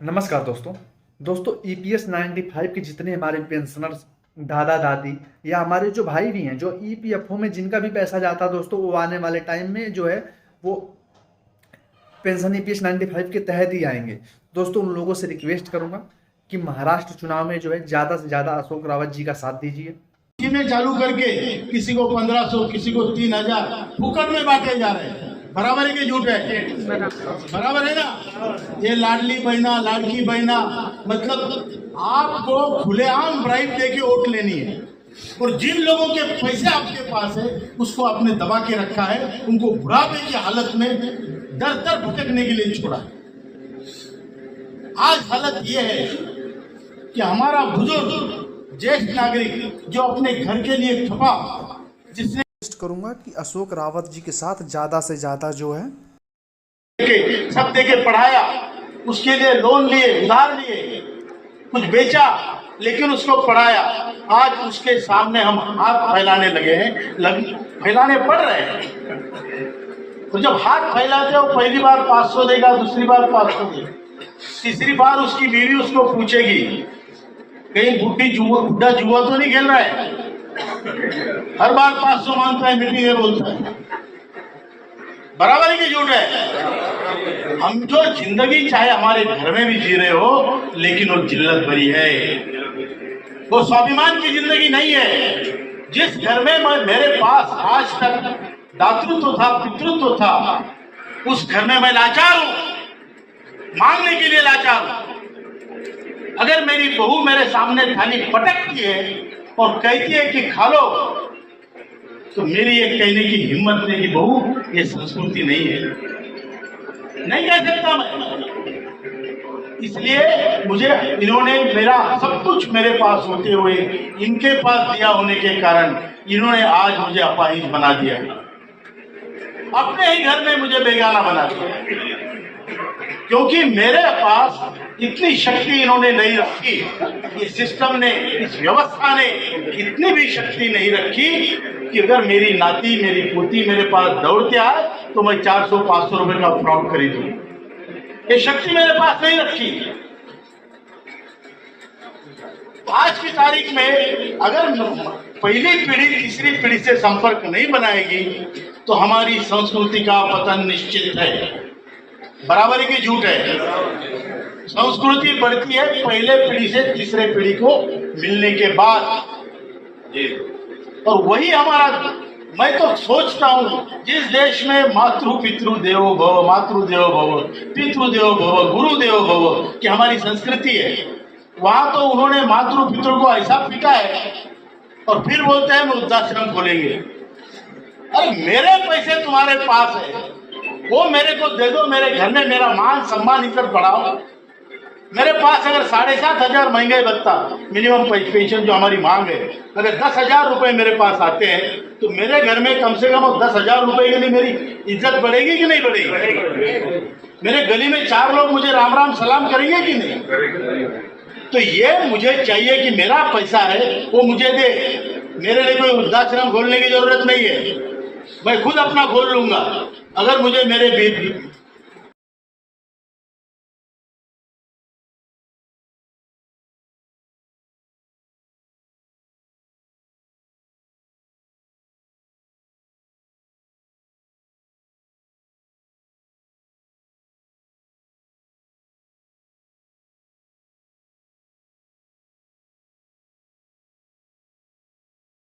नमस्कार दोस्तों ईपीएस 95 के जितने हमारे पेंशनर्स दादा दादी या हमारे जो भाई भी हैं जो ईपीएफओ में जिनका भी पैसा जाता है दोस्तों, वो आने वाले टाइम में जो है वो पेंशन ईपीएस 95 के तहत ही आएंगे। दोस्तों उन लोगों से रिक्वेस्ट करूंगा कि महाराष्ट्र चुनाव में जो है ज्यादा से ज्यादा अशोक रावत जी का साथ दीजिए। में चालू करके किसी को 1500 किसी को 3000 फुकट में बांटे जा रहे हैं। बराबर है कि झूठ है? बराबर है ना। ये लाडली बहना लाडकी बहना मतलब आपको खुलेआम ब्राइब देके वोट लेनी है, और जिन लोगों के पैसे आपके पास है उसको आपने दबा के रखा है, उनको बुढ़ापे की हालत में दर दर भटकने के लिए छोड़ा। आज हालत यह है कि हमारा बुजुर्ग ज्येष्ठ नागरिक जो अपने घर के लिए खपा, जिसने करूंगा कि अशोक रावत जी के साथ ज्यादा से ज्यादा जो है सब दे के पढ़ाया, उसके लिए लोन लिए, उधार लिए, कुछ बेचा, लेकिन उसको पढ़ाया। आज उसके सामने हम हाथ फैलाने लगे हैं, फैलाने पड़ रहे हैं। तो जब हाथ फैलाते हो, पहली बार 500 देगा, दूसरी बार 500 देगा, तीसरी बार उसकी बीवी उसको पूछेगी कहीं बुढ़ा जुआ तो नहीं खेल रहा है। हर बार 500 मांगता है, मीटिंग है बोलता है। बराबर है कि झूठ है? हम जो जिंदगी चाहे हमारे घर में भी जी रहे हो, लेकिन वो जिल्लत भरी है, वो स्वाभिमान की जिंदगी नहीं है। जिस घर में मेरे पास आज तक दातृत्व था, पितृत्व था, उस घर में मैं लाचार हूं, मांगने के लिए लाचार हूं। अगर मेरी बहू मेरे सामने थाली पटकती है और कहती है कि खा लो, तो मेरी ये कहने की हिम्मत नहीं कि बहू ये संस्कृति नहीं है, नहीं कह सकता मैं। इसलिए मुझे इन्होंने मेरा सब कुछ मेरे पास होते हुए इनके पास दिया होने के कारण इन्होंने आज मुझे अपाहिज बना दिया, अपने ही घर में मुझे बेगाना बना दिया। क्योंकि मेरे पास इतनी शक्ति इन्होंने नहीं रखी, इस सिस्टम ने, इस व्यवस्था ने इतनी भी शक्ति नहीं रखी कि अगर मेरी नाती मेरी पोती मेरे पास दौड़ते आए तो मैं 400-500 रुपए का फ्रॉड खरीदूं। ये शक्ति मेरे पास नहीं रखी। आज की तारीख में अगर पहली पीढ़ी तीसरी पीढ़ी से संपर्क नहीं बनाएगी तो हमारी संस्कृति का पतन निश्चित है। बराबर की झूठ है? संस्कृति बढ़ती है पहले पीढ़ी से तीसरे पीढ़ी को मिलने के बाद, और वही हमारा, मैं तो सोचता हूं जिस देश में मातृ पितृ देवो भव, मातृदेवो भव, पितृदेवो भव, गुरुदेवो भव की हमारी संस्कृति है, वहां तो उन्होंने मातृ पितृ को ऐसा पीटा है और फिर बोलते हैं हम वृद्धाश्रम खोलेंगे। अरे मेरे पैसे तुम्हारे पास है, वो मेरे को दे दो, मेरे घर में मेरा मान सम्मान इज्जत बढ़ाओ। मेरे पास अगर 7,500 महंगाई भत्ता मिनिमम पेंशन जो हमारी मांग है, अगर 10,000 रुपए मेरे पास आते हैं तो मेरे घर में कम से कम 10,000 रुपए के लिए मेरी इज्जत बढ़ेगी कि नहीं बढ़ेगी? मेरे गली में 4 लोग मुझे राम राम सलाम करेंगे कि नहीं? तो ये मुझे चाहिए कि मेरा पैसा है वो मुझे दे। मेरे लिए कोई वृद्धाश्रम खोलने की जरूरत नहीं है, मैं खुद अपना खोल लूंगा। अगर मुझे मेरे